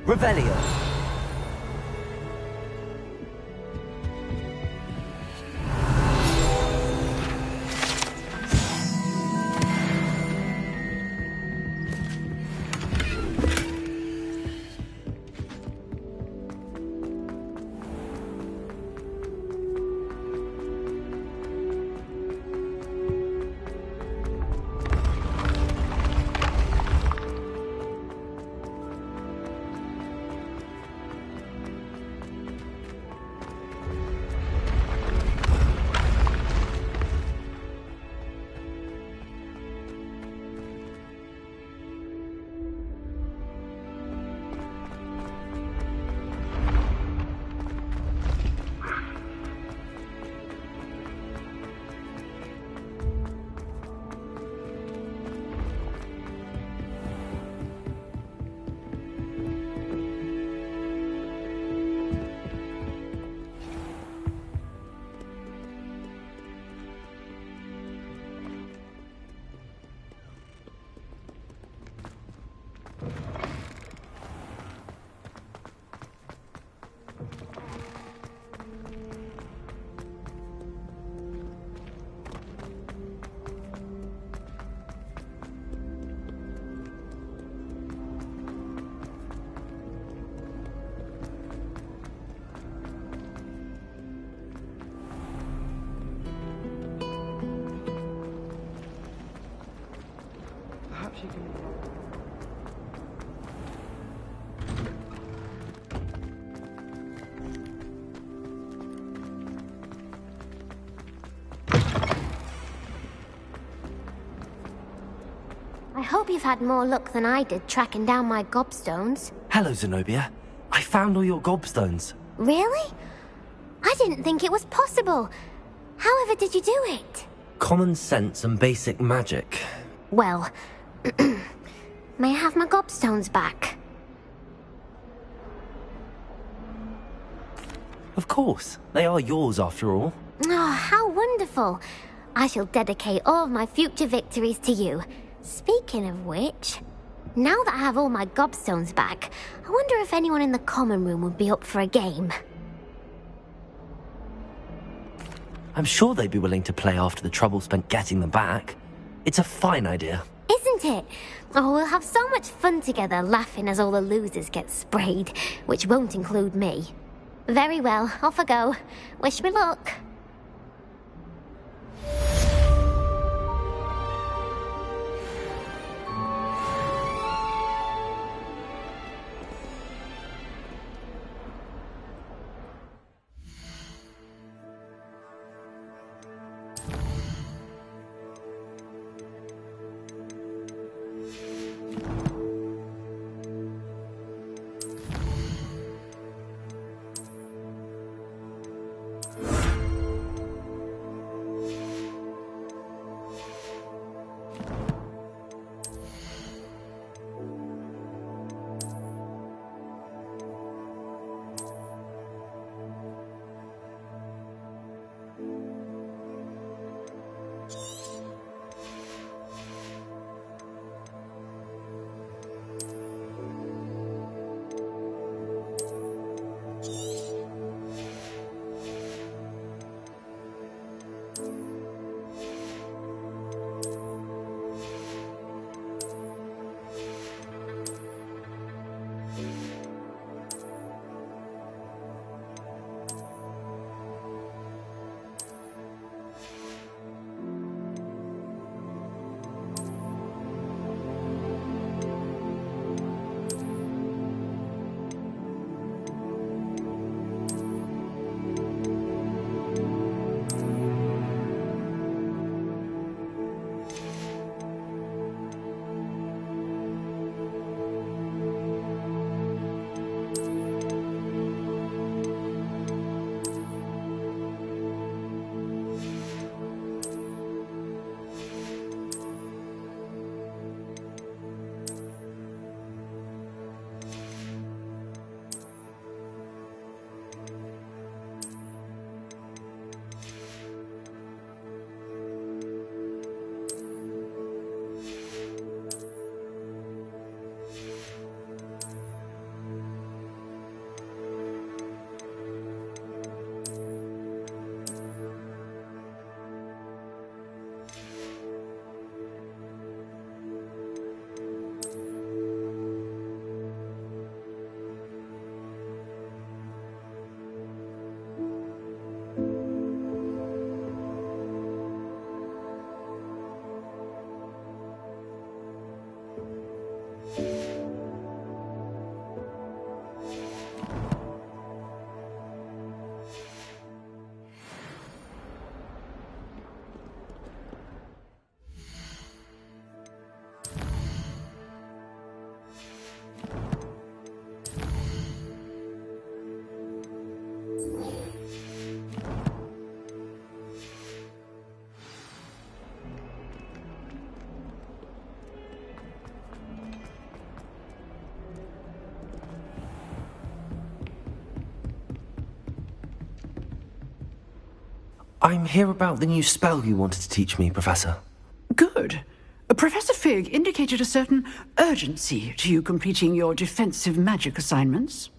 Revelio. Perhaps you can... I hope you've had more luck than I did tracking down my gobstones. Hello, Zenobia. I found all your gobstones. Really? I didn't think it was possible. However did you do it? Common sense and basic magic. Well, may I have my gobstones back? Of course. They are yours after all. Oh, how wonderful. I shall dedicate all of my future victories to you. Speaking of which, now that I have all my gobstones back, I wonder if anyone in the common room would be up for a game. I'm sure they'd be willing to play after the trouble spent getting them back. It's a fine idea. Isn't it? Oh, we'll have so much fun together laughing as all the losers get sprayed, which won't include me. Very well, off I go. Wish me luck. I'm here about the new spell you wanted to teach me, Professor. Good. Professor Fig indicated a certain urgency to you completing your defensive magic assignments.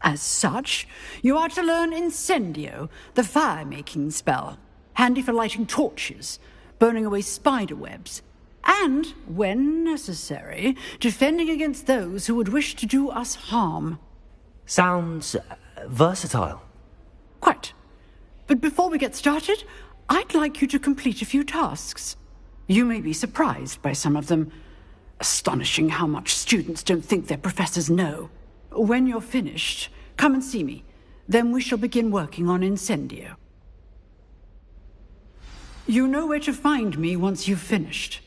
As such, you are to learn Incendio, the fire-making spell, handy for lighting torches, burning away spider webs, and, when necessary, defending against those who would wish to do us harm. Sounds versatile. Quite. But before we get started, I'd like you to complete a few tasks. You may be surprised by some of them. Astonishing how much students don't think their professors know. When you're finished, come and see me. Then we shall begin working on Incendio. You know where to find me once you've finished.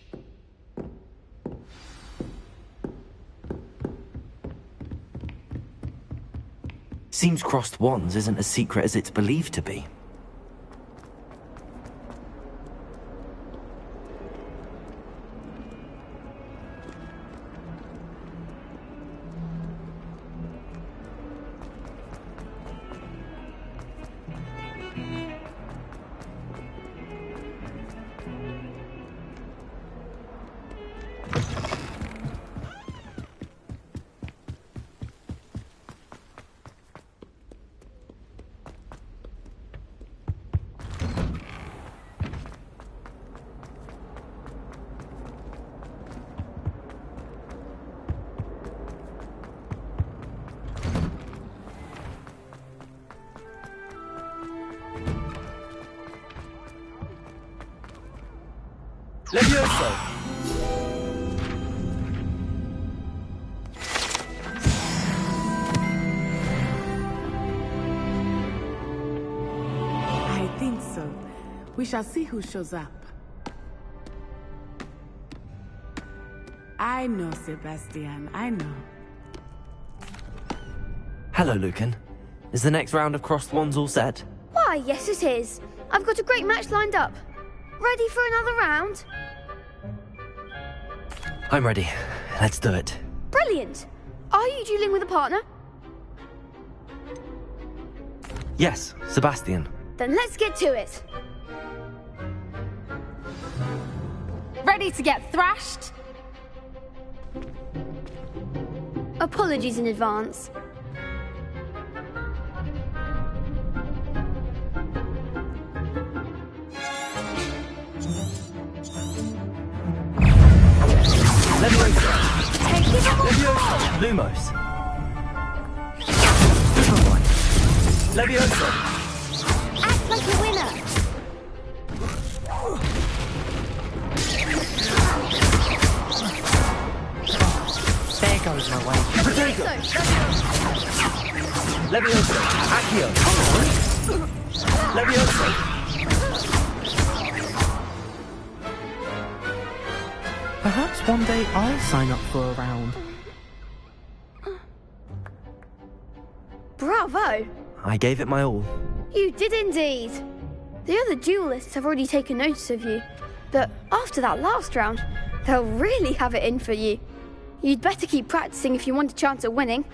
Seems crossed wands isn't as secret as it's believed to be. Levioso! I think so. We shall see who shows up. I know, Sebastian. I know. Hello, Lucan. Is the next round of crossed wands all set? Why, yes it is. I've got a great match lined up. Ready for another round? I'm ready. Let's do it. Brilliant. Are you dueling with a partner? Yes, Sebastian. Then let's get to it. Ready to get thrashed? Apologies in advance. Lumos. Levioso! Act like a winner. There goes my way. Protego! Levioso! Accio! Levioso! Perhaps one day I'll sign up for a round. Bravo! I gave it my all. You did indeed. The other duelists have already taken notice of you, but after that last round, they'll really have it in for you. You'd better keep practicing if you want a chance at winning,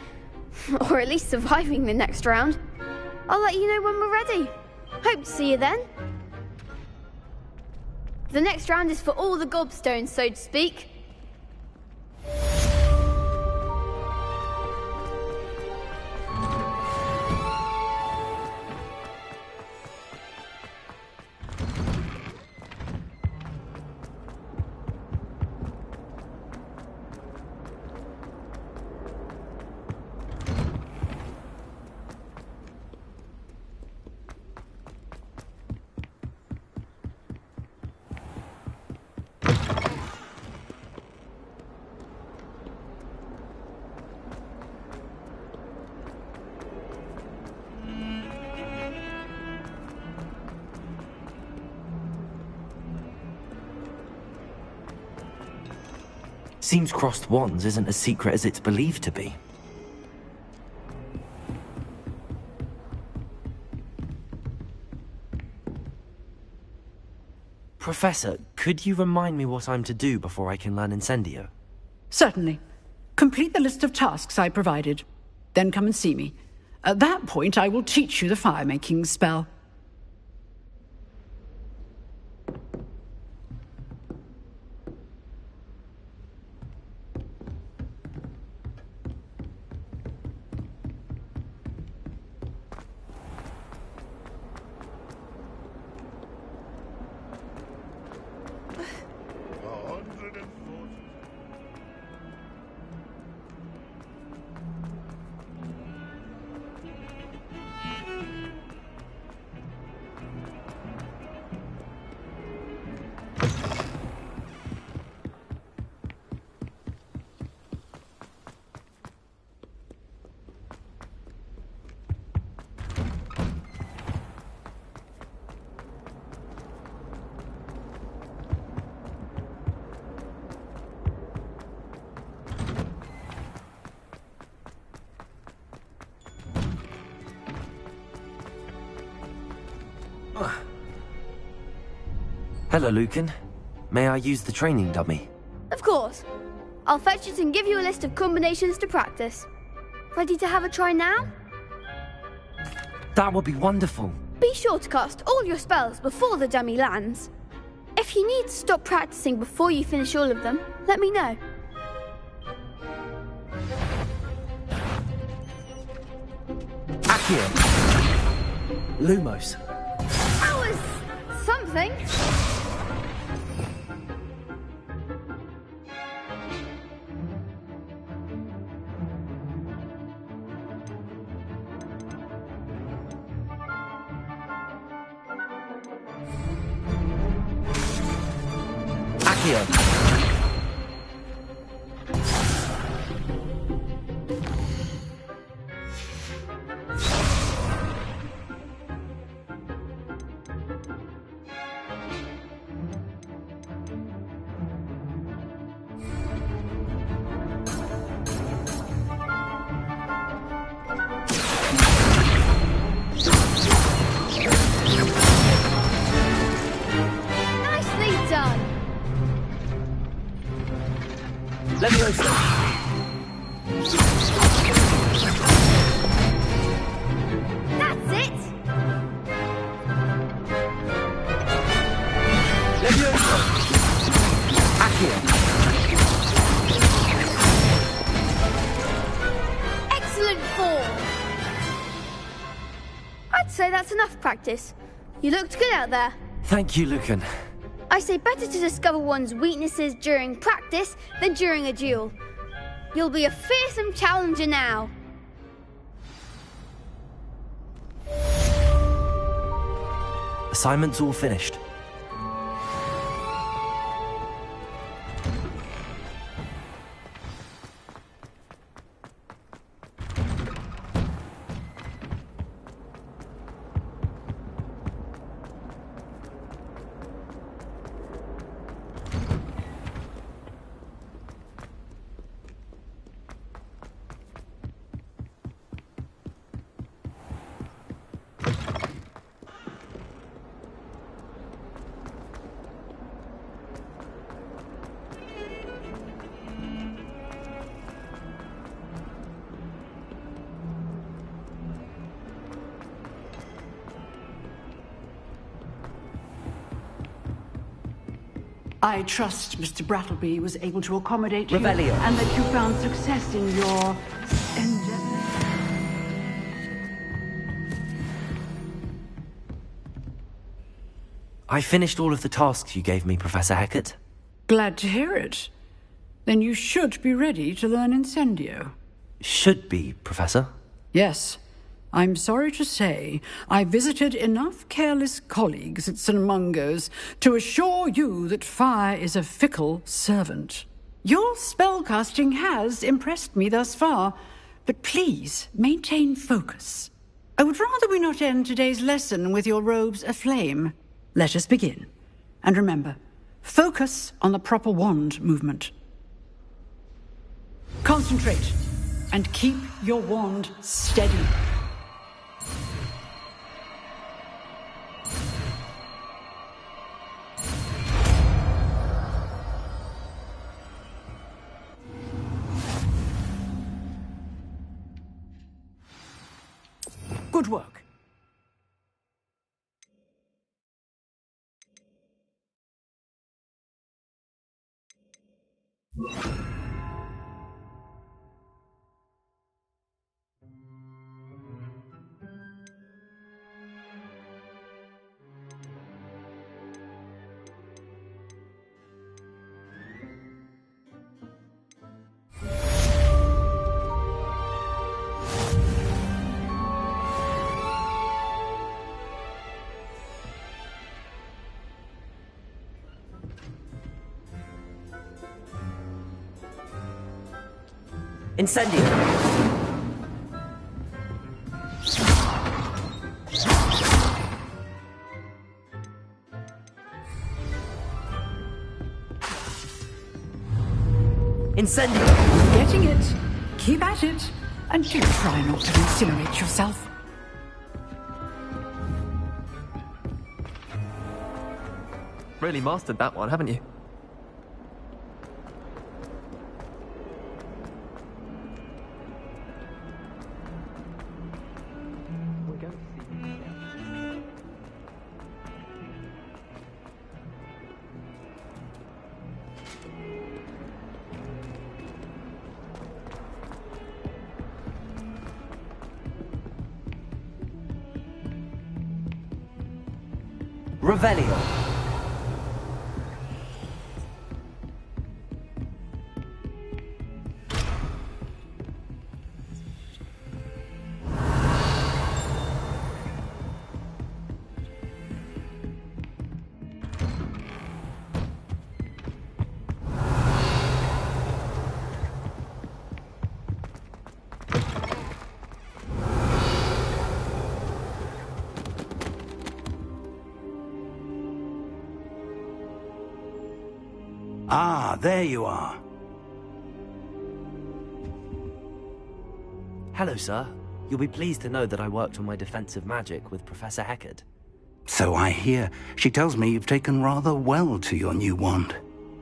or at least surviving the next round. I'll let you know when we're ready. Hope to see you then. The next round is for all the gobstones, so to speak. Seems crossed wands isn't as secret as it's believed to be. Professor, could you remind me what I'm to do before I can learn Incendio? Certainly. Complete the list of tasks I provided. Then come and see me. At that point, I will teach you the fire-making spell. Hello, Lucan. May I use the training dummy? Of course. I'll fetch it and give you a list of combinations to practice. Ready to have a try now? That would be wonderful. Be sure to cast all your spells before the dummy lands. If you need to stop practicing before you finish all of them, let me know. Accio. Lumos. That was something. Accio. Nicely done. Leviosa. That's it. Leviosa. Accio. Excellent form. I'd say that's enough practice. You looked good out there. Thank you, Lucan. I say better to discover one's weaknesses during practice than during a duel. You'll be a fearsome challenger now. Assignment's all finished. I trust Mr. Brattleby was able to accommodate you Revelio. and that you found success in your endeavor. I finished all of the tasks you gave me, Professor Hecat. Glad to hear it. Then you should be ready to learn Incendio. Should be, Professor. Yes. I'm sorry to say I visited enough careless colleagues at St. Mungo's to assure you that fire is a fickle servant. Your spellcasting has impressed me thus far, but please maintain focus. I would rather we not end today's lesson with your robes aflame. Let us begin. And remember, focus on the proper wand movement. Concentrate and keep your wand steady. Good work. Incendio. Incendio. Getting it. Keep at it. And do try not to incinerate yourself. Really mastered that one, haven't you? Revelio. Ah, there you are. Hello, sir. You'll be pleased to know that I worked on my defensive magic with Professor Heckard. So I hear. She tells me you've taken rather well to your new wand.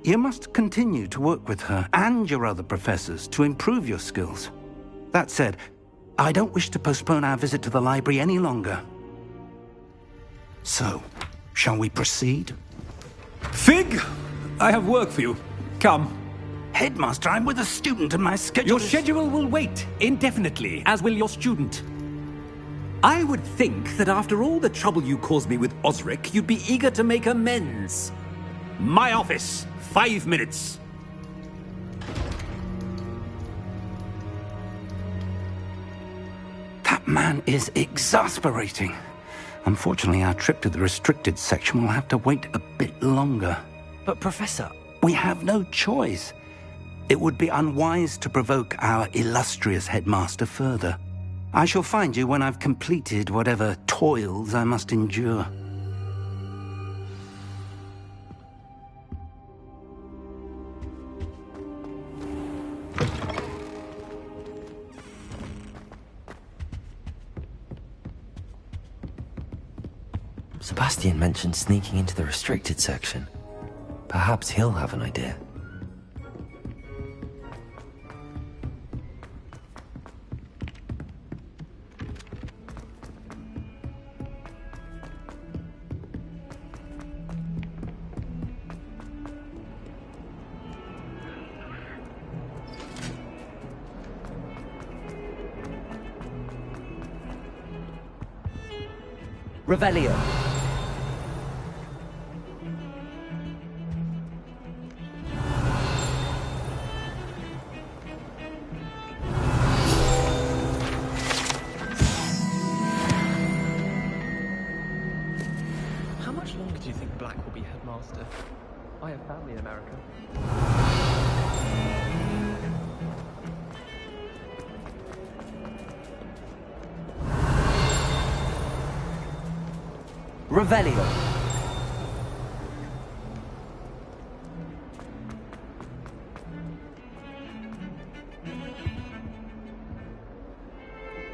You must continue to work with her and your other professors to improve your skills. That said, I don't wish to postpone our visit to the library any longer. So, shall we proceed? Fig! I have work for you. Come. Headmaster, I'm with a student and my schedule Your schedule will wait indefinitely, as will your student. I would think that after all the trouble you caused me with Osric, you'd be eager to make amends. My office, 5 minutes. That man is exasperating. Unfortunately, our trip to the restricted section will have to wait a bit longer. But, Professor... We have no choice. It would be unwise to provoke our illustrious headmaster further. I shall find you when I've completed whatever toils I must endure. Sebastian mentioned sneaking into the restricted section. Perhaps he'll have an idea. Revelio. How much longer do you think Black will be headmaster? I have family in America. Revelio.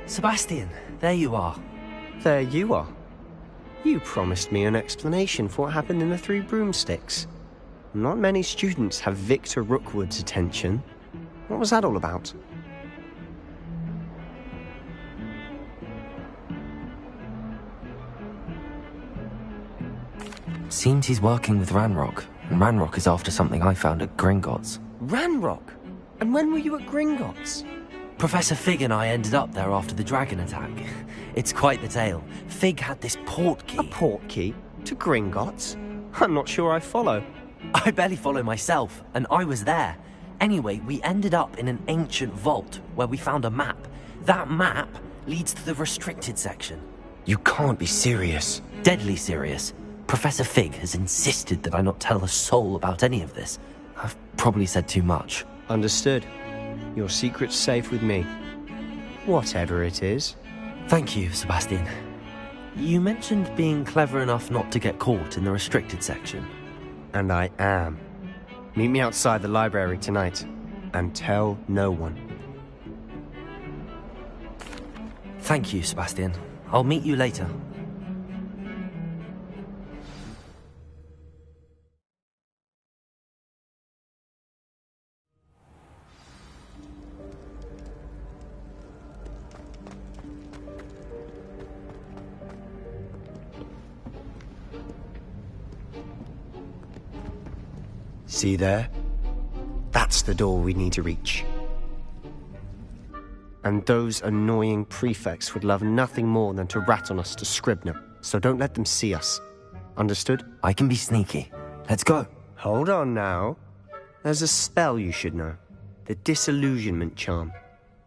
Sebastian, there you are. There you are. You promised me an explanation for what happened in the Three Broomsticks. Not many students have Victor Rookwood's attention. What was that all about? Seems he's working with Ranrock, and Ranrock is after something I found at Gringotts. Ranrock? And when were you at Gringotts? Professor Fig and I ended up there after the dragon attack. It's quite the tale. Fig had this port key. A port key? To Gringotts? I'm not sure I follow. I barely follow myself, and I was there. Anyway, we ended up in an ancient vault where we found a map. That map leads to the restricted section. You can't be serious. Deadly serious. Professor Fig has insisted that I not tell a soul about any of this. I've probably said too much. Understood. Your secret's safe with me. Whatever it is. Thank you, Sebastian. You mentioned being clever enough not to get caught in the restricted section. And I am. Meet me outside the library tonight, and tell no one. Thank you, Sebastian. I'll meet you later. See there? That's the door we need to reach. And those annoying prefects would love nothing more than to rat on us to Scribner, so don't let them see us. Understood? I can be sneaky. Let's go. Hold on now. There's a spell you should know. The Disillusionment Charm.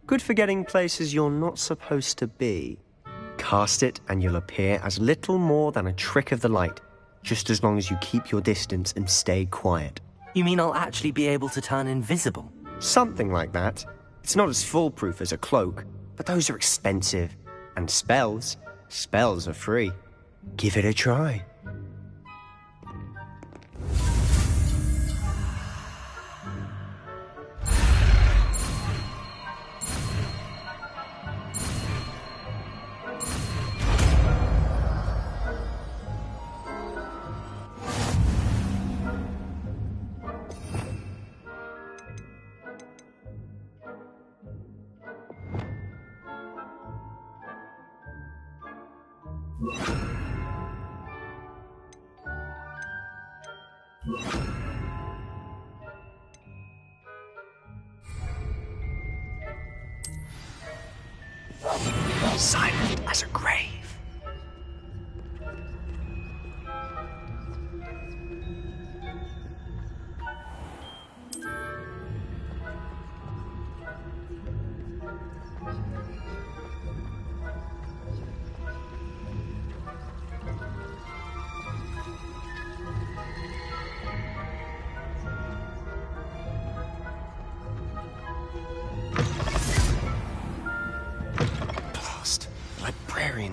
Good for getting places you're not supposed to be. Cast it and you'll appear as little more than a trick of the light, just as long as you keep your distance and stay quiet. You mean I'll actually be able to turn invisible? Something like that. It's not as foolproof as a cloak, but those are expensive. And spells are free. Give it a try. Silent as a grave.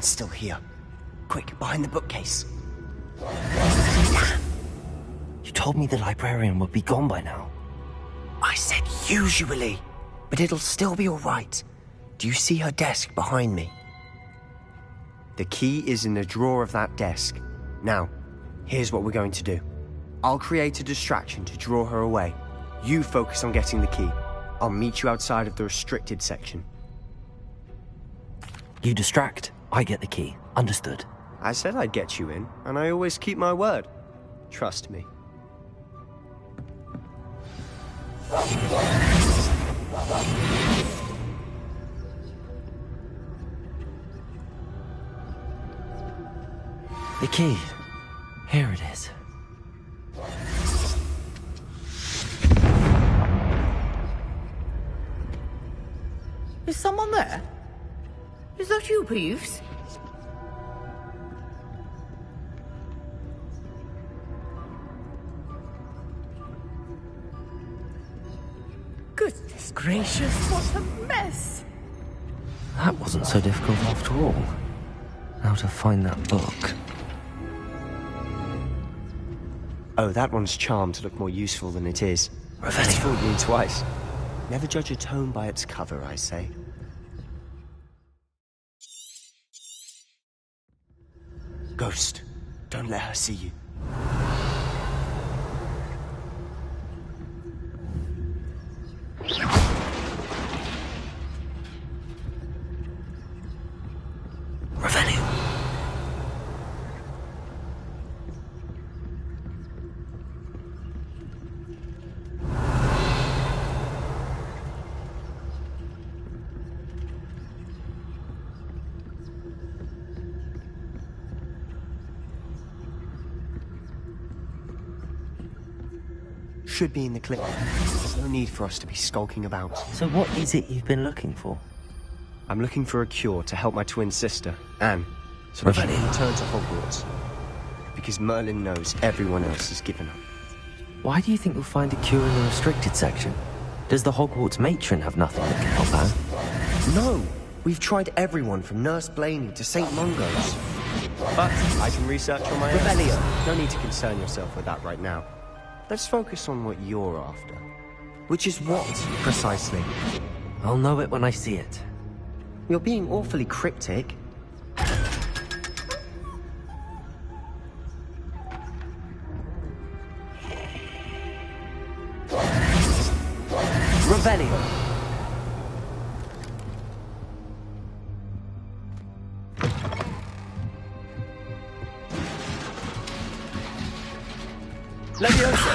Still here. Quick, behind the bookcase. You told me the librarian would be gone by now. I said usually, but it'll still be all right. Do you see her desk behind me? The key is in the drawer of that desk. Now, here's what we're going to do. I'll create a distraction to draw her away. You focus on getting the key. I'll meet you outside of the restricted section. You distract. I get the key. Understood. I said I'd get you in, and I always keep my word. Trust me. The key. Here it is. Is someone there? Is that you, Peeves? Goodness gracious, what a mess! That wasn't so difficult after all. How to find that book. Oh, that one's charmed to look more useful than it is. It's Revelio. fooled me twice. Never judge a tome by its cover, I say. Ghost, don't let her see you. Revelio. Should be in the clip. There's no need for us to be skulking about. So what is it you've been looking for? I'm looking for a cure to help my twin sister, Anne, so that she can return to Hogwarts. Because Merlin knows everyone else has given up. Why do you think you'll find a cure in the restricted section? Does the Hogwarts matron have nothing that can help her? No! We've tried everyone from Nurse Blaney to St. Mungo's. But I can research on my own. Revelio. No need to concern yourself with that right now. Let's focus on what you're after. Which is what, precisely? I'll know it when I see it. You're being awfully cryptic. Revelio. Leviosa!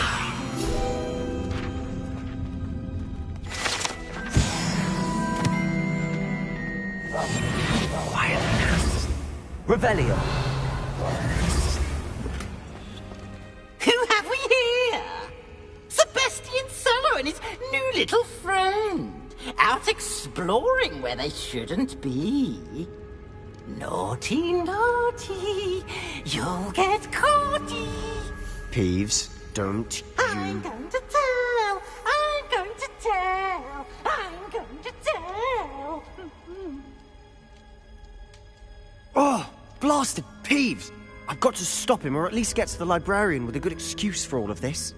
Revelio. Who have we here? Sebastian Solo and his new little friend, out exploring where they shouldn't be. Naughty, naughty, you'll get caughty. Peeves, don't you... I'm going to tell, I'm going to tell, I'm going to tell. Oh, blasted Peeves! I've got to stop him, or at least get to the librarian with a good excuse for all of this.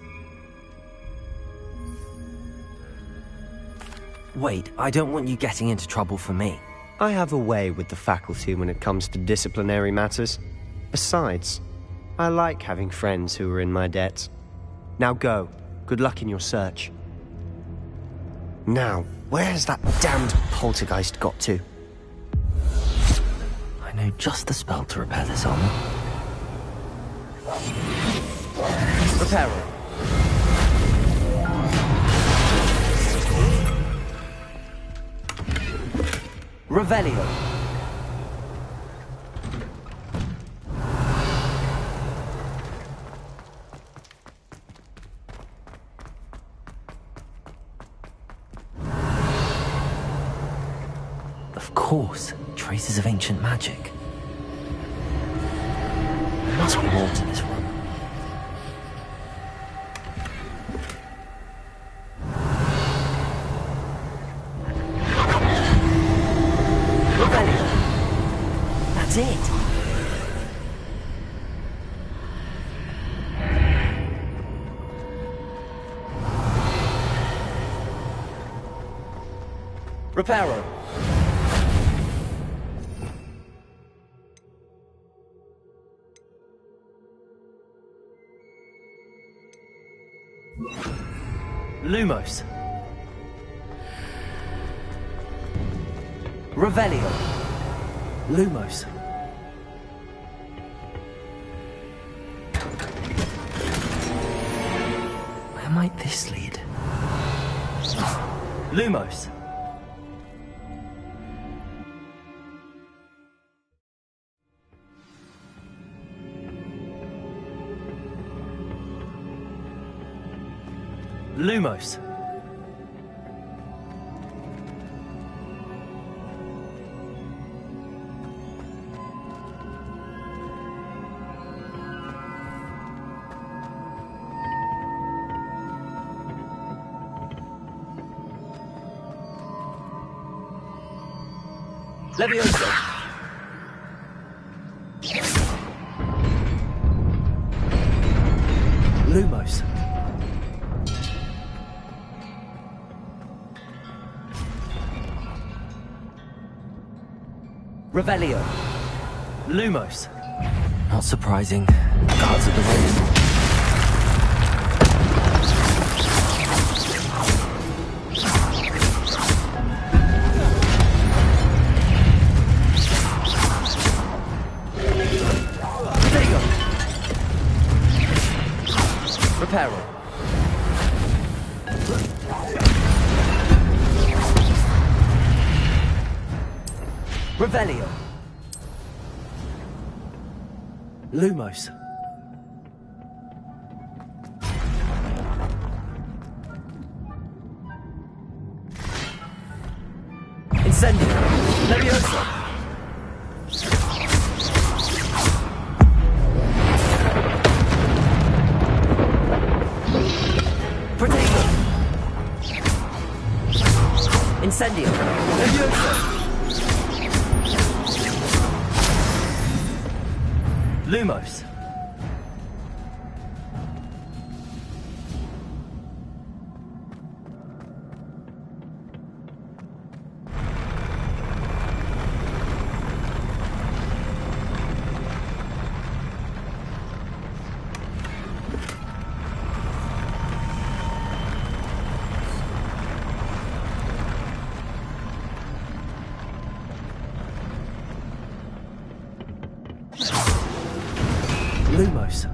Wait, I don't want you getting into trouble for me. I have a way with the faculty when it comes to disciplinary matters. Besides, I like having friends who are in my debt. Now go. Good luck in your search. Now, where has that damned poltergeist got to? I know just the spell to repair this armor. Reparo. Revelio. Of course, traces of ancient magic. There must be more to this room. That's it. Reparo. Lumos. Revelio. Lumos. Where might this lead? Lumos. Lumos. Levioso. Lumos. Revelio. Lumos. Not surprising. Guards of the ring. Reparo. Revelio. Lumos. Incendio. Levioso. Protego. Incendio. Levioso. Lumos. Lumos.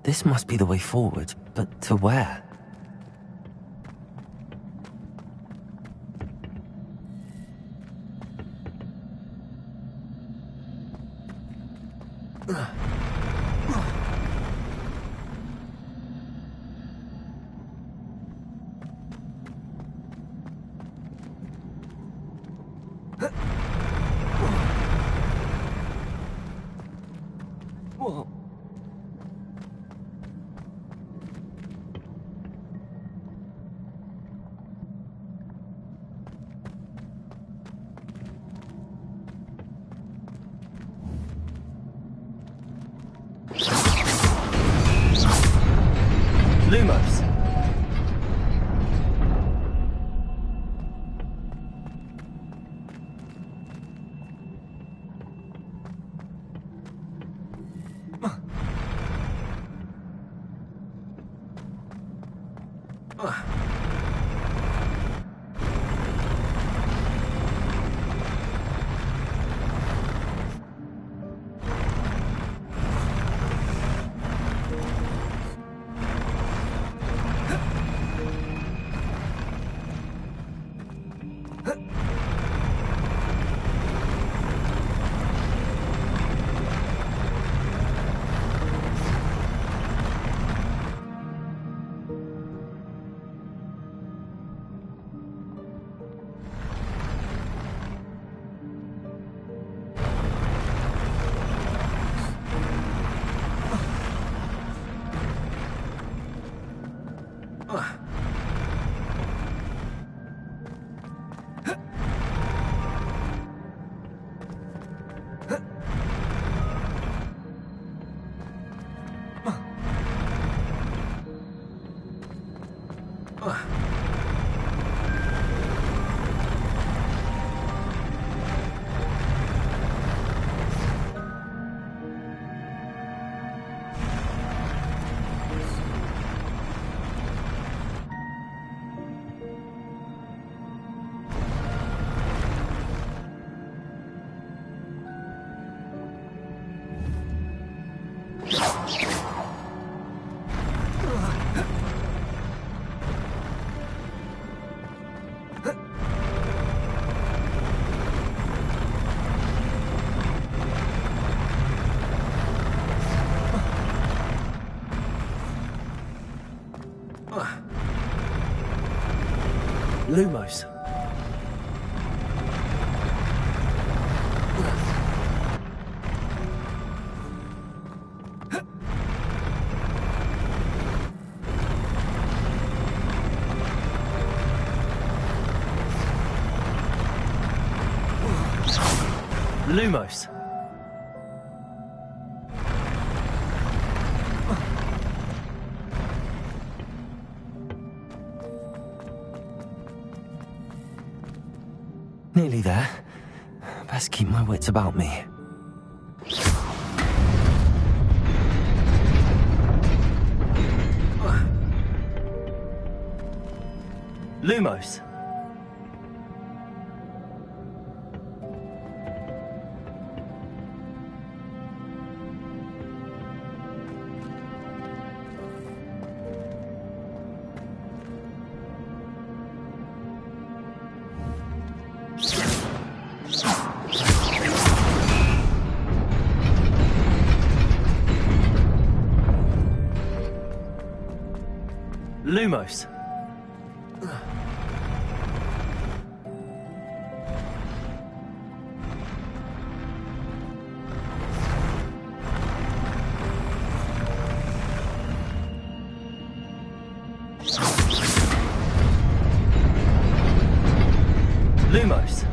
This must be the way forward, but to where? Lumos! Lumos. Lumos. Nearly there. Best keep my wits about me. Lumos. Lumos. Lumos.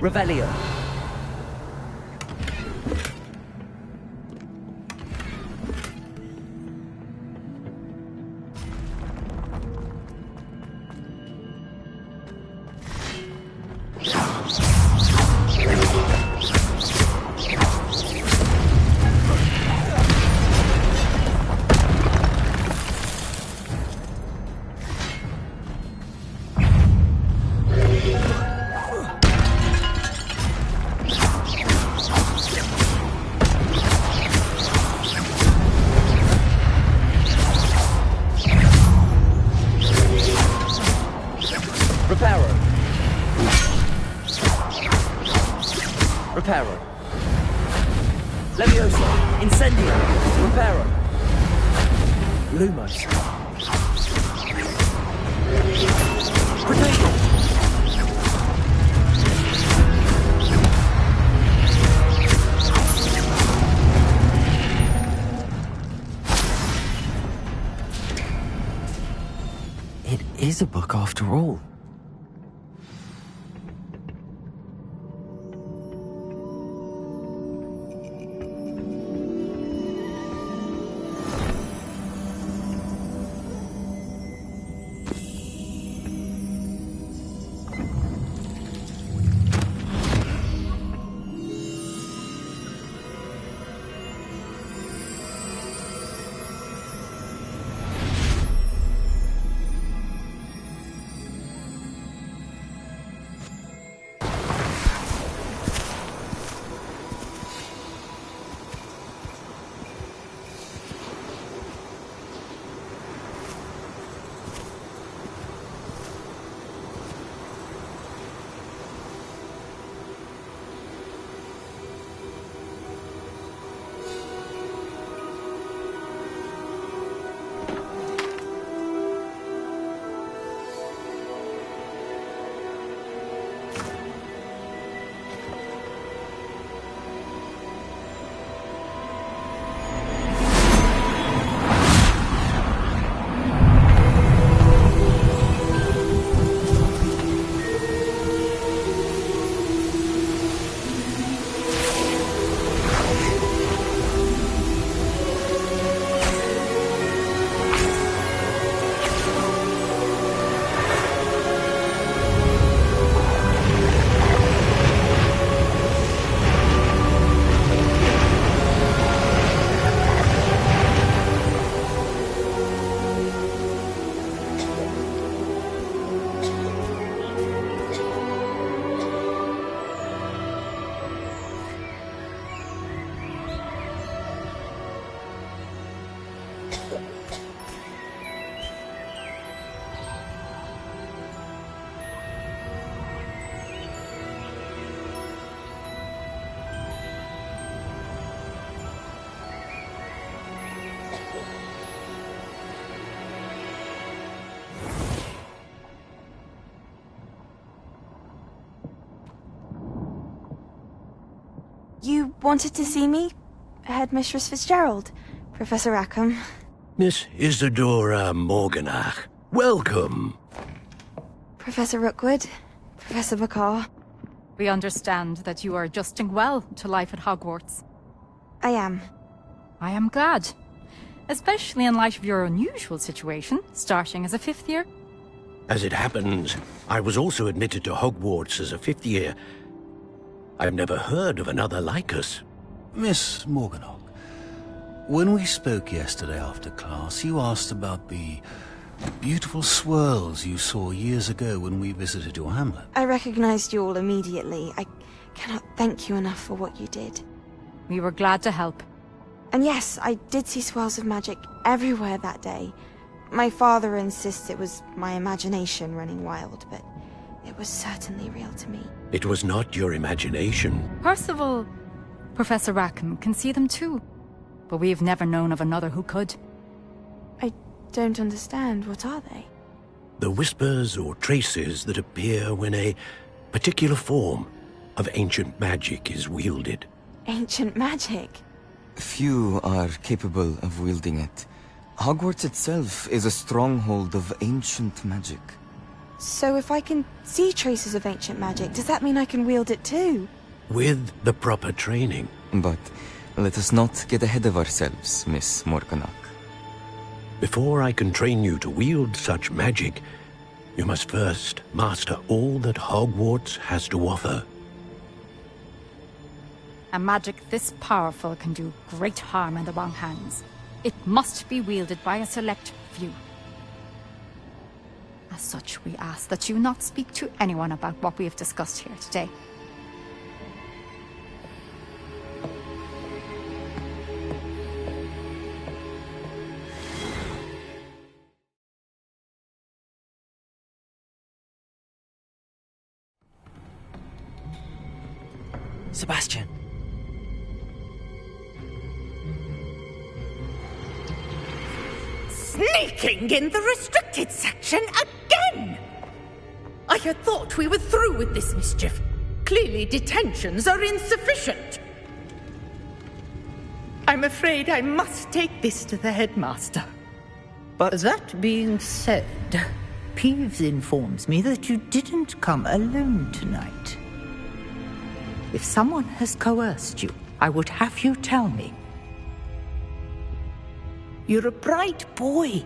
Revelio. Reparo. Levioso. Incendio. Reparo. Lumos. Protego. It is a book after all. You wanted to see me? Headmistress Fitzgerald? Professor Rackham? Miss Isadora Morganach, welcome. Professor Rookwood? Professor McCaw? We understand that you are adjusting well to life at Hogwarts. I am. I am glad. Especially in light of your unusual situation, starting as a 5th year. As it happens, I was also admitted to Hogwarts as a 5th year. I've never heard of another like us. Miss Morganach, when we spoke yesterday after class, you asked about the beautiful swirls you saw years ago when we visited your hamlet. I recognized you all immediately. I cannot thank you enough for what you did. We were glad to help. And yes, I did see swirls of magic everywhere that day. My father insists it was my imagination running wild, but it was certainly real to me. It was not your imagination. Percival, Professor Rackham can see them too. But we've never known of another who could. I don't understand. What are they? The whispers or traces that appear when a particular form of ancient magic is wielded. Ancient magic? Few are capable of wielding it. Hogwarts itself is a stronghold of ancient magic. So if I can see traces of ancient magic, does that mean I can wield it too? With the proper training. But let us not get ahead of ourselves, Miss Morganach. Before I can train you to wield such magic, you must first master all that Hogwarts has to offer. A magic this powerful can do great harm in the wrong hands. It must be wielded by a select few. As such, we ask that you not speak to anyone about what we have discussed here today. Sebastian. Sneaking in the restricted section again! I had thought we were through with this mischief. Clearly detentions are insufficient. I'm afraid I must take this to the headmaster. But that being said, Peeves informs me that you didn't come alone tonight. If someone has coerced you, I would have you tell me. You're a bright boy.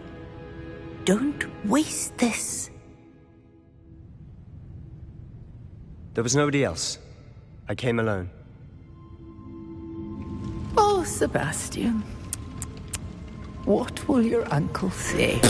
Don't waste this. There was nobody else. I came alone. Oh, Sebastian. What will your uncle say?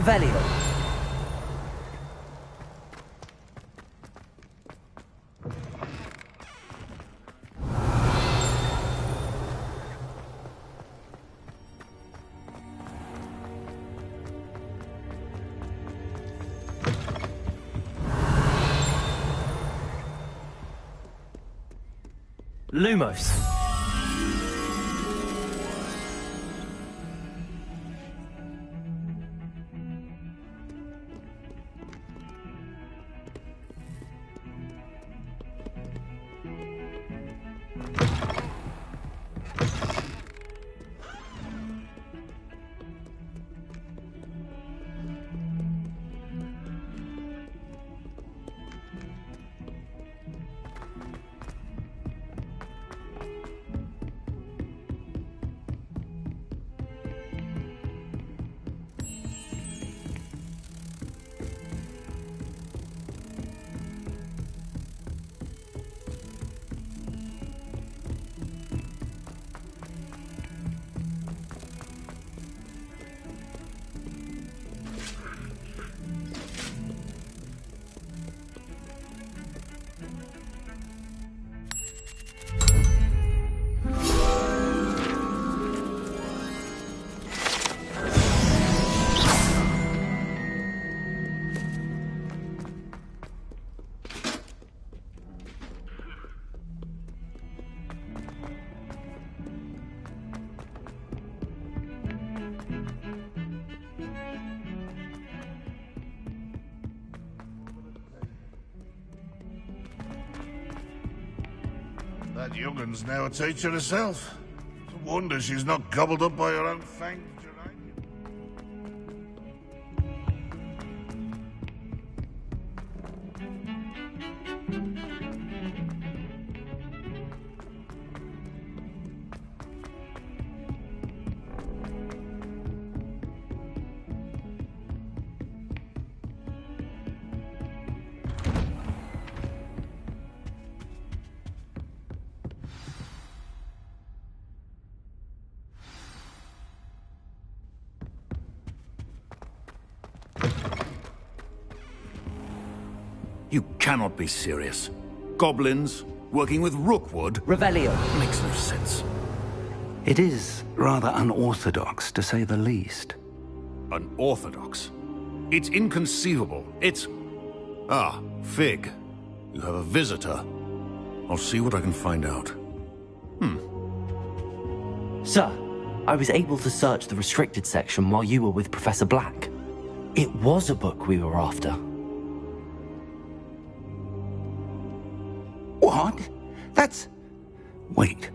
Revelio. Lumos. That young'un's now a teacher herself. It's a wonder she's not gobbled up by her own fang. You cannot be serious. Goblins working with Rookwood? Revelio. Makes no sense. It is rather unorthodox, to say the least. Unorthodox? It's inconceivable. It's... Ah, Fig. You have a visitor. I'll see what I can find out. Sir, I was able to search the restricted section while you were with Professor Black. It was a book we were after. What? That's... Wait.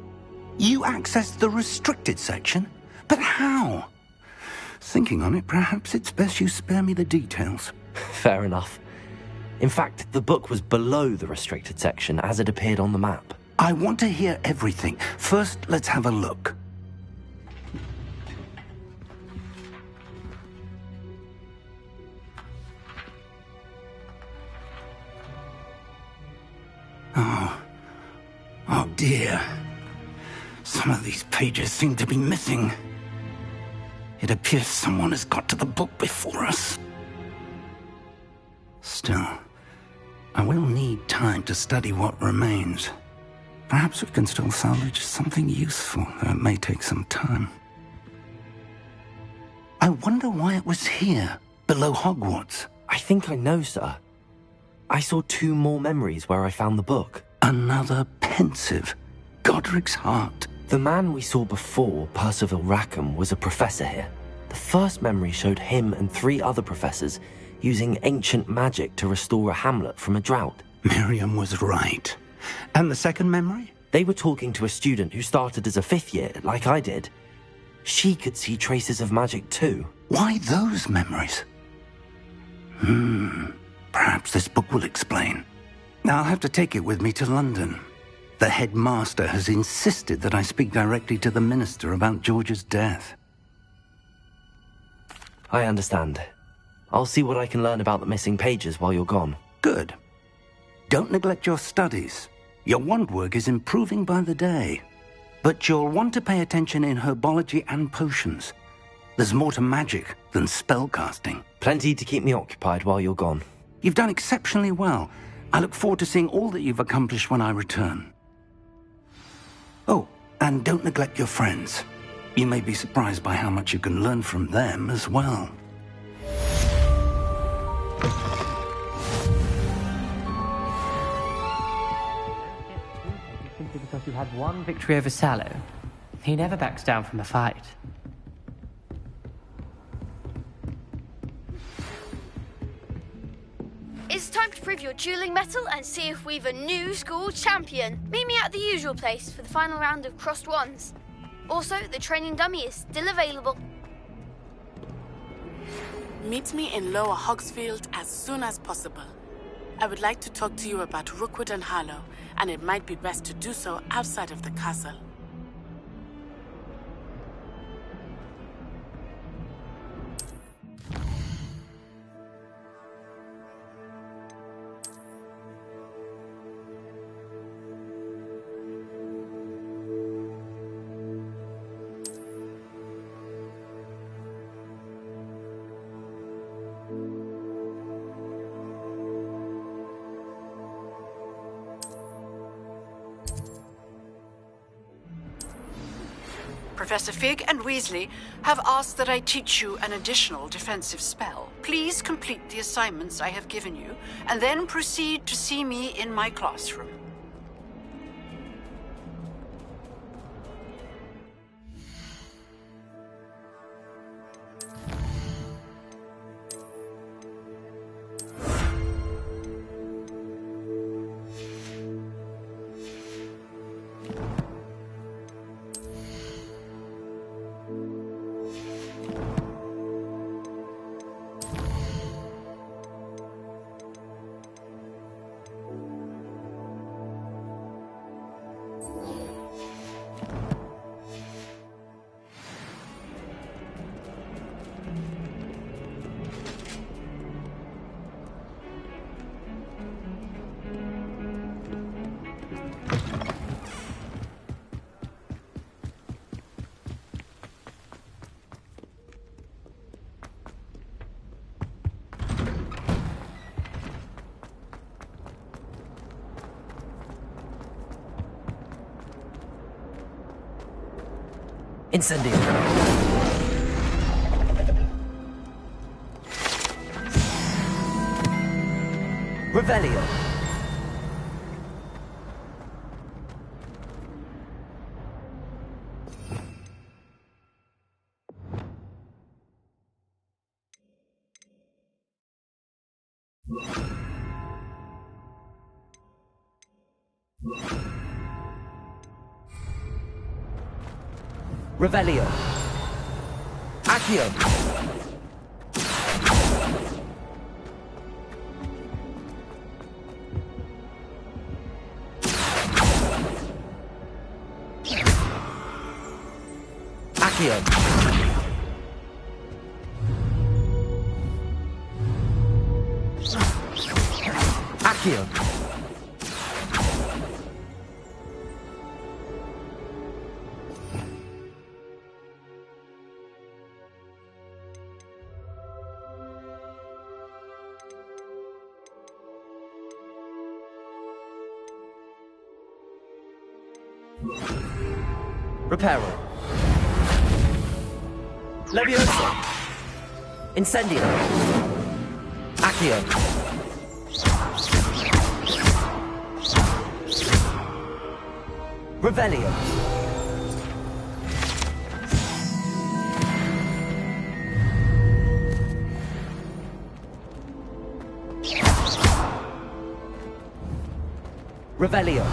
You accessed the restricted section? But how? Thinking on it, perhaps it's best you spare me the details. Fair enough. In fact, the book was below the restricted section as it appeared on the map. I want to hear everything. First, let's have a look. Oh dear. Some of these pages seem to be missing. It appears someone has got to the book before us. Still, I will need time to study what remains. Perhaps we can still salvage something useful, though it may take some time. I wonder why it was here, below Hogwarts. I think I know, sir. I saw 2 more memories where I found the book. Another pensive. Godric's heart. The man we saw before, Percival Rackham, was a professor here. The first memory showed him and 3 other professors using ancient magic to restore a hamlet from a drought. Miriam was right. And the second memory? They were talking to a student who started as a 5th year, like I did. She could see traces of magic too. Why those memories? Perhaps this book will explain. Now I'll have to take it with me to London. The headmaster has insisted that I speak directly to the minister about George's death. I understand. I'll see what I can learn about the missing pages while you're gone. Good. Don't neglect your studies. Your wand work is improving by the day. But you'll want to pay attention in herbology and potions. There's more to magic than spellcasting. Plenty to keep me occupied while you're gone. You've done exceptionally well. I look forward to seeing all that you've accomplished when I return. Oh, and don't neglect your friends. You may be surprised by how much you can learn from them as well. Simply because you had one victory over Sallow. He never backs down from a fight. It's time to prove your dueling mettle and see if we've a new school champion. Meet me at the usual place for the final round of crossed wands. Also, the training dummy is still available. Meet me in Lower Hogsfield as soon as possible. I would like to talk to you about Rookwood and Harlow, and it might be best to do so outside of the castle. Professor Fig and Weasley have asked that I teach you an additional defensive spell. Please complete the assignments I have given you, and then proceed to see me in my classroom. Incendio. Revelio. Revelio. Accio. Accio. Accio. Reparo. Leviosa. Incendio. Accio. Revelio. Revelio.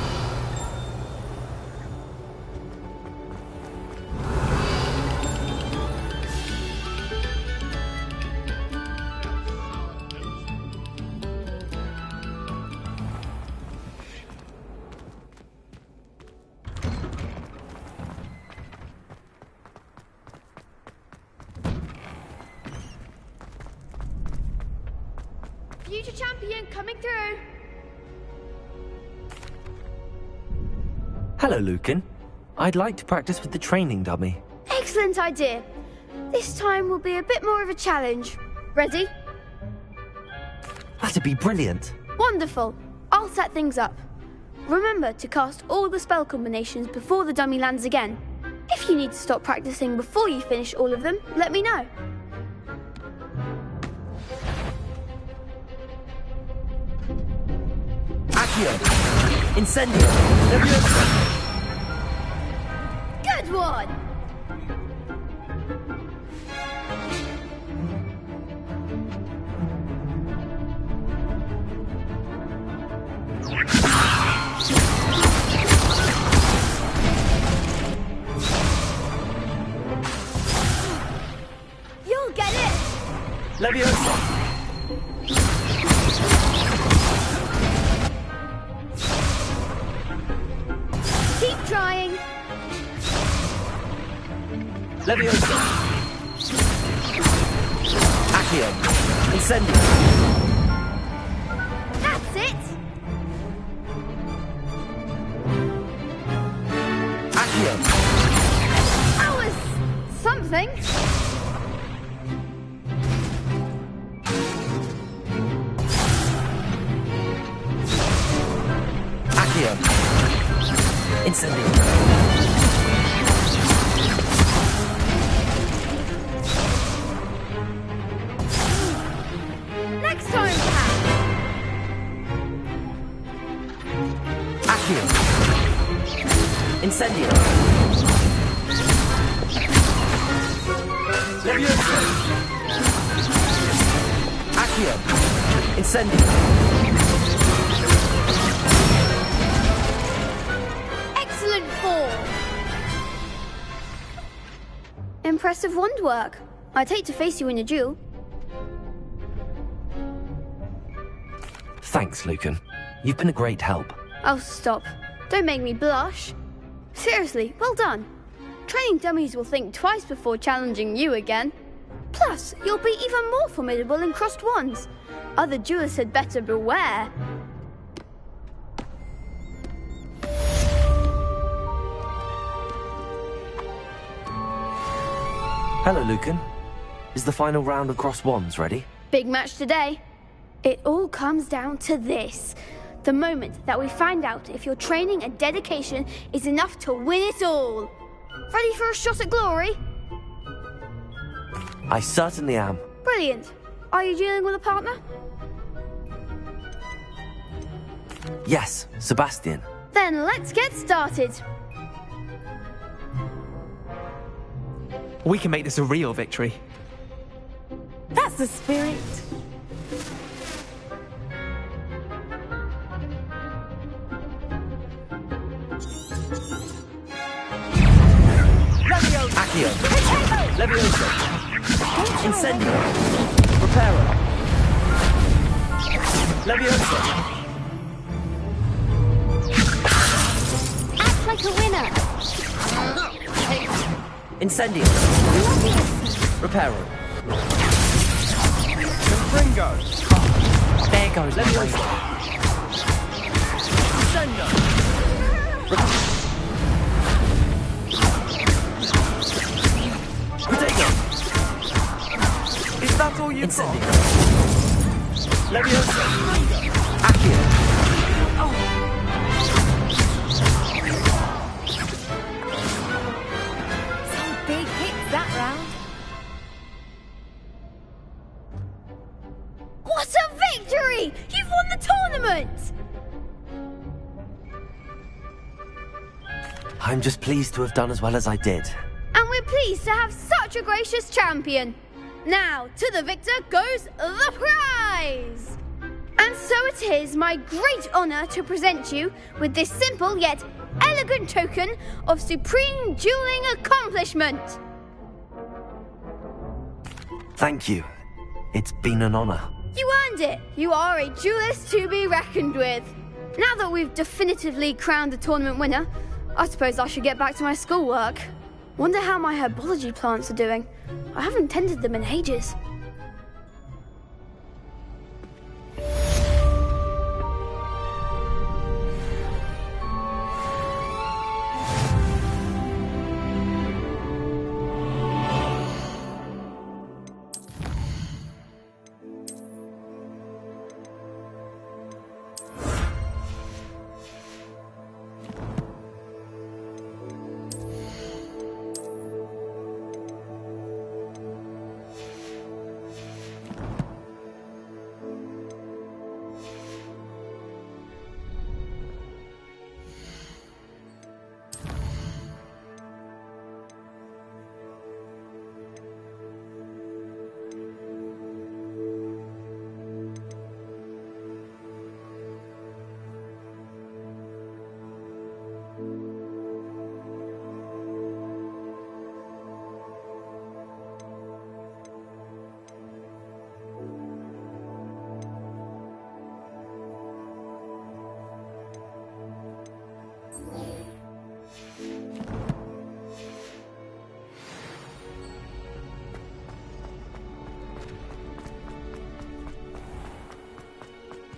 Future champion coming through. Hello, Lucan. I'd like to practice with the training dummy. Excellent idea. This time will be a bit more of a challenge. Ready? That'd be brilliant. Wonderful. I'll set things up. Remember to cast all the spell combinations before the dummy lands again. If you need to stop practicing before you finish all of them, let me know. Accio! Incendio! Good one! You'll get it! Leviosa! Keep trying! Leviosa! Accio! Incendio! That's it! Accio! That was something. Accio! Incendio! Next time, perhaps. Accio! Incendio! Leviosa! Accio! Incendio! Excellent form. Impressive wand work. I'd hate to face you in a duel. Thanks, Lucan. You've been a great help. Oh, stop. Don't make me blush. Seriously, well done. Training dummies will think twice before challenging you again. Plus, you'll be even more formidable in crossed wands. Other duelists had better beware. Hello, Lucan. Is the final round of cross wands ready? Big match today. It all comes down to this. The moment that we find out if your training and dedication is enough to win it all. Ready for a shot at glory? I certainly am. Brilliant. Are you dealing with a partner? Yes, Sebastian. Then let's get started. We can make this a real victory. That's the spirit. Accio! Leviosa! Incendio! Reparo! Leviosa! Act like a winner. Incendio! Reparo! Confringo! There goes my Leviosa! brain. Incendio! Protego! Is that all you've Incendio! got? Leviosa! Accio! Some big hits that round. What a victory! You've won the tournament! I'm just pleased to have done as well as I did. And we're pleased to have such a gracious champion. Now, to the victor goes the prize! And so it is my great honour to present you with this simple yet elegant token of supreme dueling accomplishment. Thank you. It's been an honor. You earned it. You are a duelist to be reckoned with. Now that we've definitively crowned the tournament winner, I suppose I should get back to my schoolwork. Wonder how my herbology plants are doing. I haven't tended them in ages.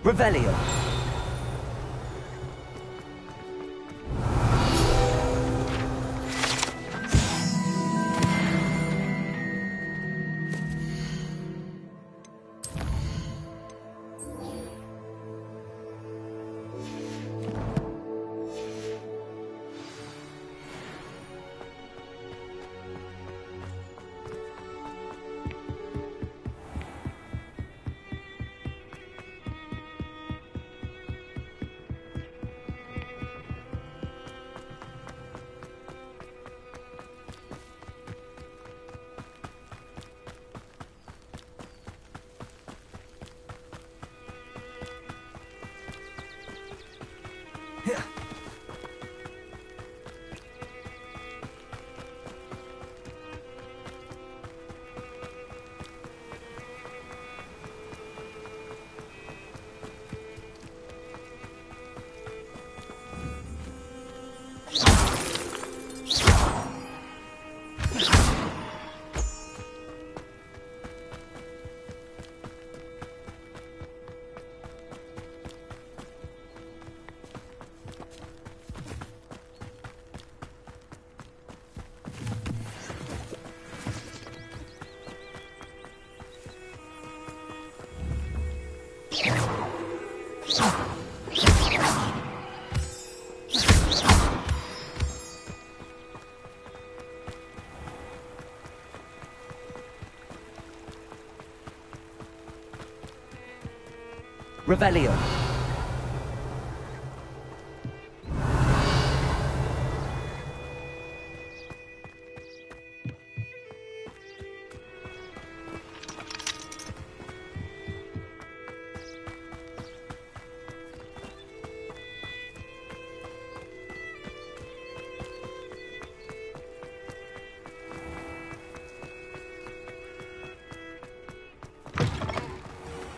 Revelio. Revelio.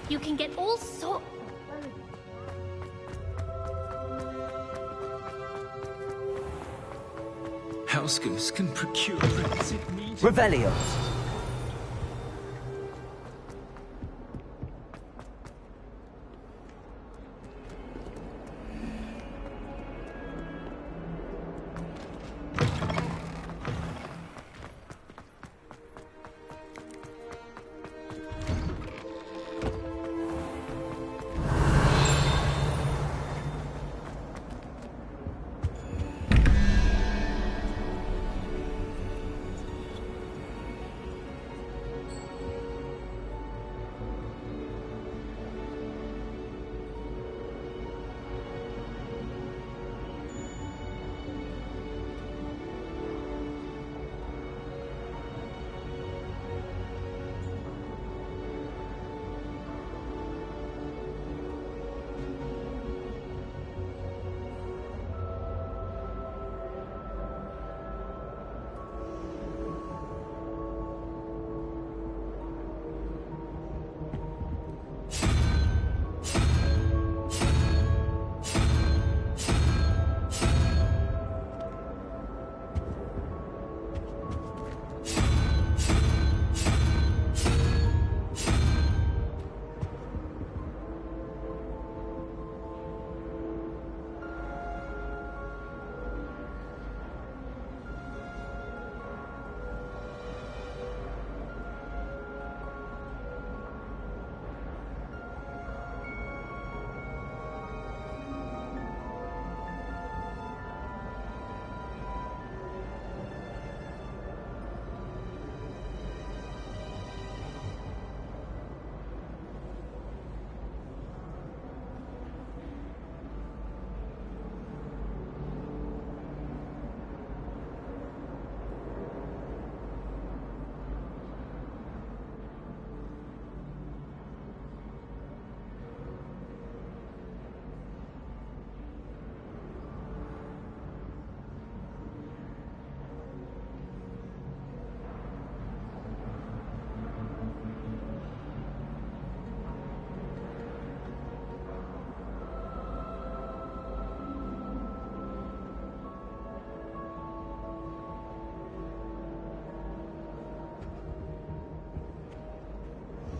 You can get all sorts. Housegoose can procure requisite meat. Revelio.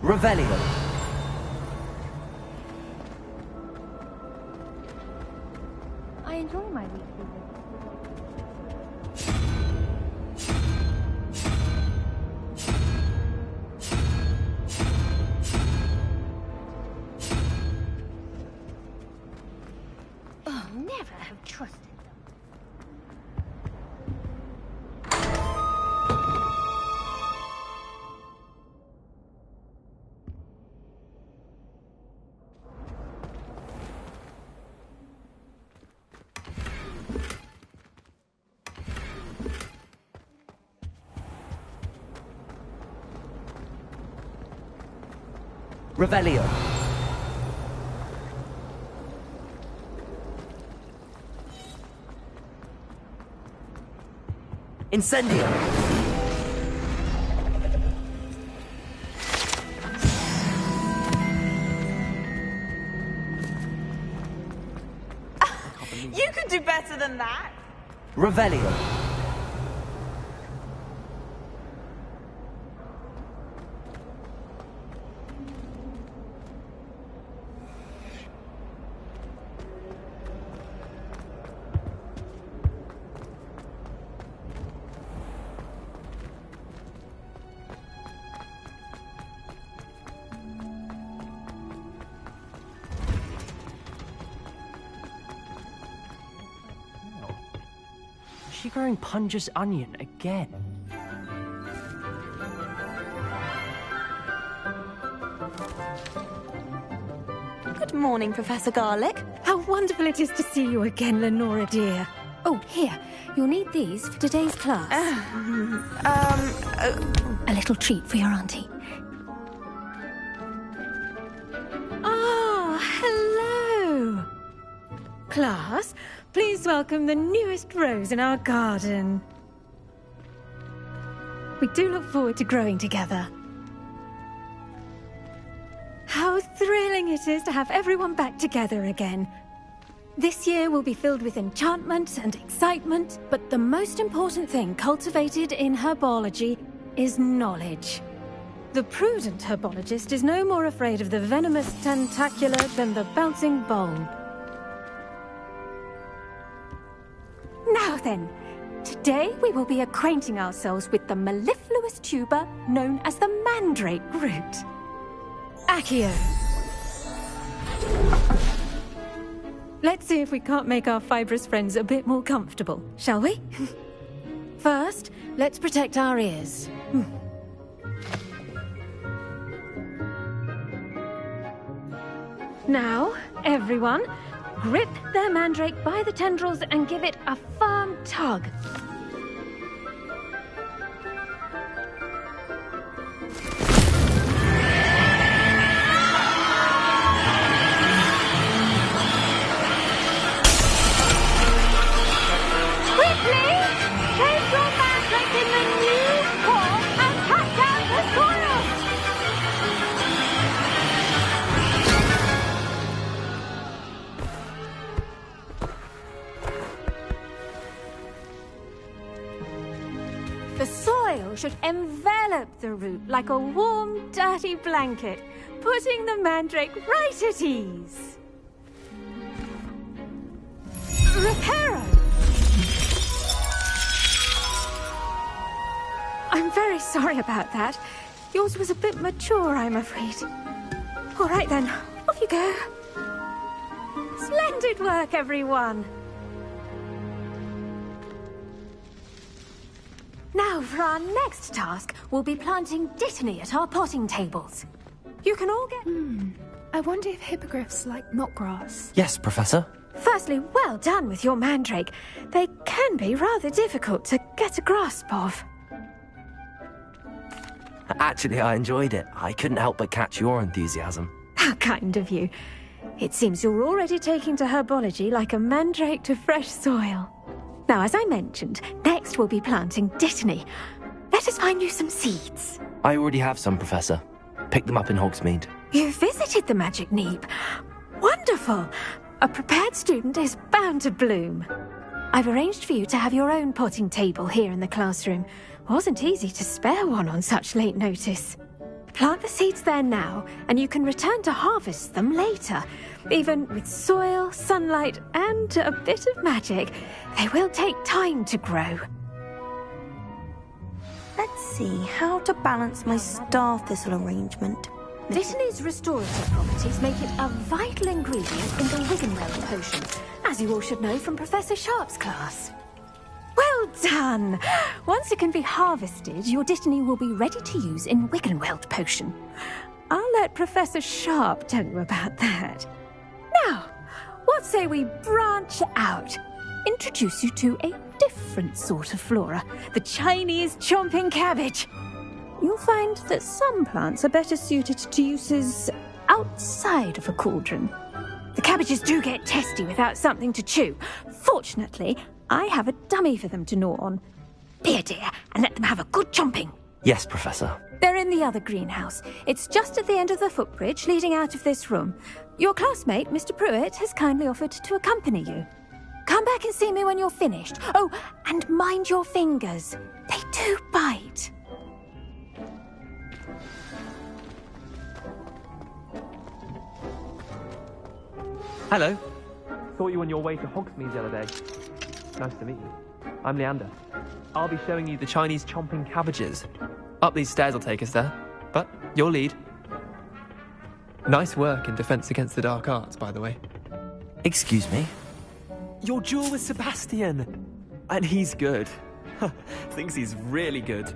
Revelio. enjoy my weekly visit. Never have trusted them. Revelio. Incendio. You can do better than that. Revelio. Is she growing Punja's onion again? Good morning, Professor Garlic. How wonderful it is to see you again, Lenora dear. Oh, here. You'll need these for today's class. A little treat for your auntie. Ah, hello. Class, please welcome the newest rose in our garden. We do look forward to growing together. How thrilling it is to have everyone back together again. This year will be filled with enchantment and excitement, but the most important thing cultivated in herbology is knowledge. The prudent herbologist is no more afraid of the venomous tentacula than the bouncing bulb. Now then, today we will be acquainting ourselves with the mellifluous tuber known as the mandrake root. Accio. Let's see if we can't make our fibrous friends a bit more comfortable, shall we? First, let's protect our ears. Now, everyone, grip their mandrake by the tendrils and give it a firm tug. Quickly! Place your mandrake in the new pot and cut down the soil! The soil should envelop the root like a warm, dirty blanket, putting the mandrake right at ease. Reparo! I'm very sorry about that. Yours was a bit mature, I'm afraid. All right then, off you go. Splendid work, everyone. Now, for our next task, we'll be planting dittany at our potting tables. You can all get... I wonder if hippogriffs like knotgrass. Yes, Professor. Firstly, well done with your mandrake. They can be rather difficult to get a grasp of. Actually, I enjoyed it. I couldn't help but catch your enthusiasm. How kind of you. It seems you're already taking to herbology like a mandrake to fresh soil. Now, as I mentioned, next we'll be planting dittany. Let us find you some seeds. I already have some, Professor. Picked them up in Hogsmeade. You visited the Magic Neep. Wonderful. A prepared student is bound to bloom. I've arranged for you to have your own potting table here in the classroom. Wasn't easy to spare one on such late notice. Plant the seeds there now, and you can return to harvest them later. Even with soil, sunlight, and a bit of magic, they will take time to grow. Let's see how to balance my star thistle arrangement. Dittany's restorative properties make it a vital ingredient in the Wiggenweld potion, as you all should know from Professor Sharp's class. Well done! Once it can be harvested, your Dittany will be ready to use in Wiggenweld potion. I'll let Professor Sharp tell you about that. Now, what say we branch out? Introduce you to a different sort of flora, the Chinese chomping cabbage. You'll find that some plants are better suited to uses outside of a cauldron. The cabbages do get testy without something to chew. Fortunately, I have a dummy for them to gnaw on. Be a dear and let them have a good chomping. Yes, Professor. They're in the other greenhouse. It's just at the end of the footbridge leading out of this room. Your classmate, Mr. Pruitt, has kindly offered to accompany you. Come back and see me when you're finished. Oh, and mind your fingers. They do bite. Hello. Thought you were on your way to Hogsmeade the other day. Nice to meet you. I'm Leander. I'll be showing you the Chinese chomping cabbages. Up these stairs will take us there, but you'll lead. Nice work in Defense Against the Dark Arts, by the way. Excuse me? Your duel with Sebastian! And he's good. Thinks he's really good.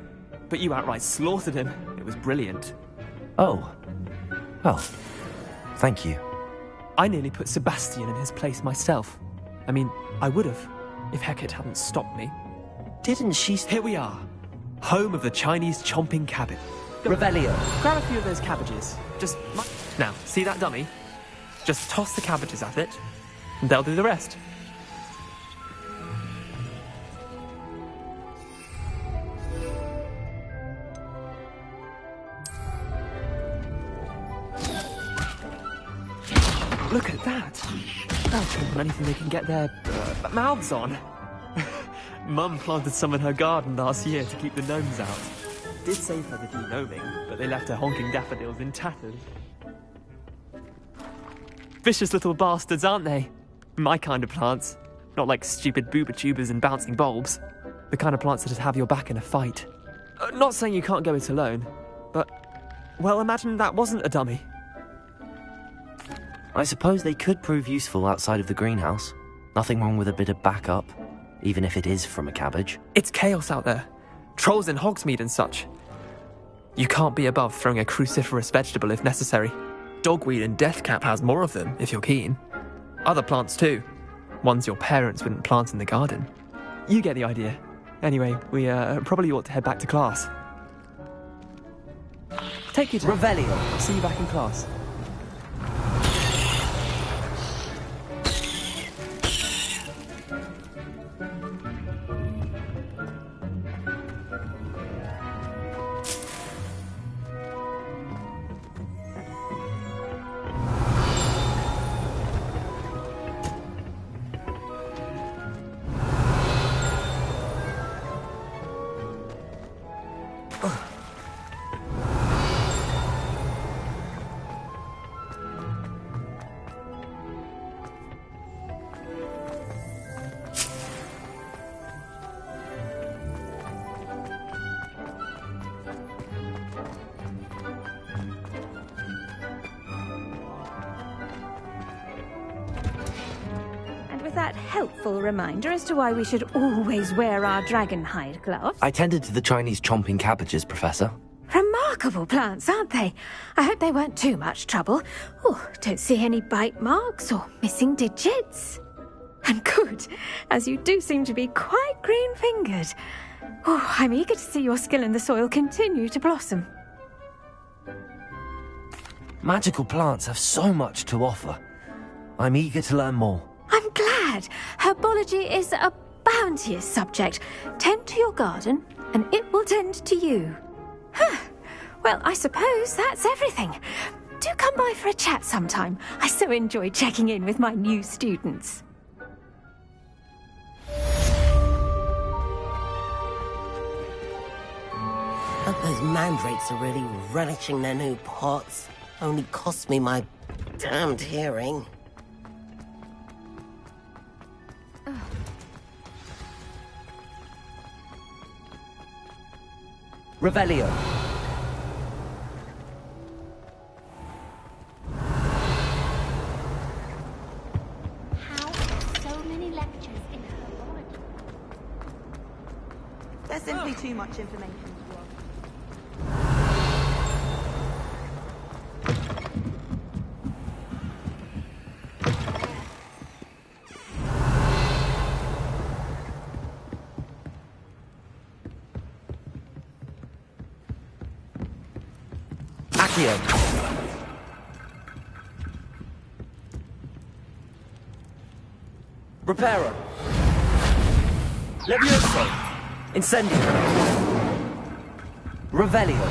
But you outright slaughtered him. It was brilliant. Oh. Well, thank you. I nearly put Sebastian in his place myself. I mean, I would have, if Hecate hadn't stopped me. Didn't she... Here we are. Home of the Chinese chomping cabbage. Revelio. Grab a few of those cabbages. Just... Now, see that dummy? Just toss the cabbages at it, and they'll do the rest. Look at that! They'll chomp on anything they can get their mouths on. Mum planted some in her garden last year to keep the gnomes out. Did save her the de-gnoming, but they left her honking daffodils in tatters. Vicious little bastards, aren't they? My kind of plants. Not like stupid booba tubers and bouncing bulbs. The kind of plants that just have your back in a fight. Not saying you can't go it alone, but... Well, imagine that wasn't a dummy. I suppose they could prove useful outside of the greenhouse. Nothing wrong with a bit of backup, even if it is from a cabbage. It's chaos out there. Trolls in Hogsmeade and such. You can't be above throwing a cruciferous vegetable if necessary. Dogweed and deathcap has more of them, if you're keen. Other plants too. Ones your parents wouldn't plant in the garden. You get the idea. Anyway, we probably ought to head back to class. Take your time. Revelio. I'll see you back in class. That helpful reminder as to why we should always wear our dragon hide gloves. I tended to the Chinese chomping cabbages, Professor. Remarkable plants, aren't they? I hope they weren't too much trouble. Oh, don't see any bite marks or missing digits. And good, as you do seem to be quite green-fingered. Oh, I'm eager to see your skill in the soil continue to blossom. Magical plants have so much to offer. I'm eager to learn more. I'm glad. Herbology is a bounteous subject. Tend to your garden, and it will tend to you. Well, I suppose that's everything. Do come by for a chat sometime. I so enjoy checking in with my new students. A Those mandrakes are really relishing their new pots. Only cost me my damned hearing. Revelio. How are so many lectures in herbology? There's simply too much information to work. Accio. Reparo. Levioso. Incendio. Revelio.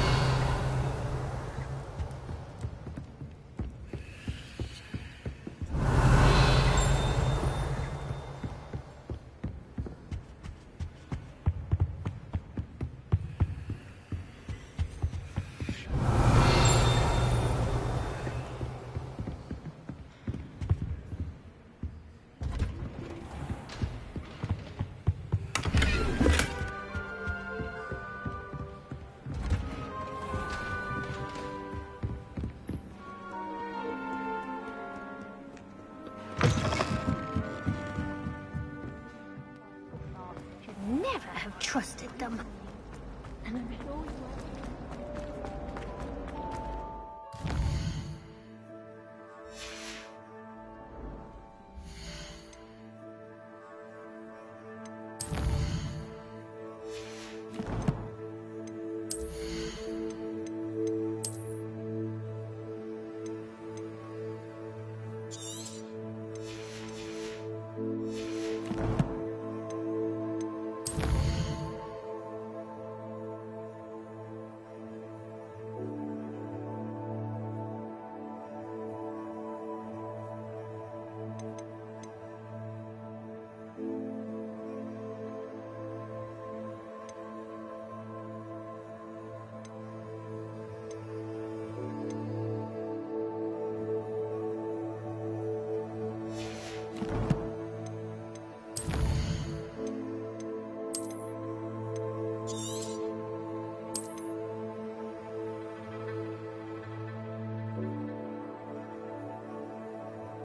Never have trusted them. And I'm sure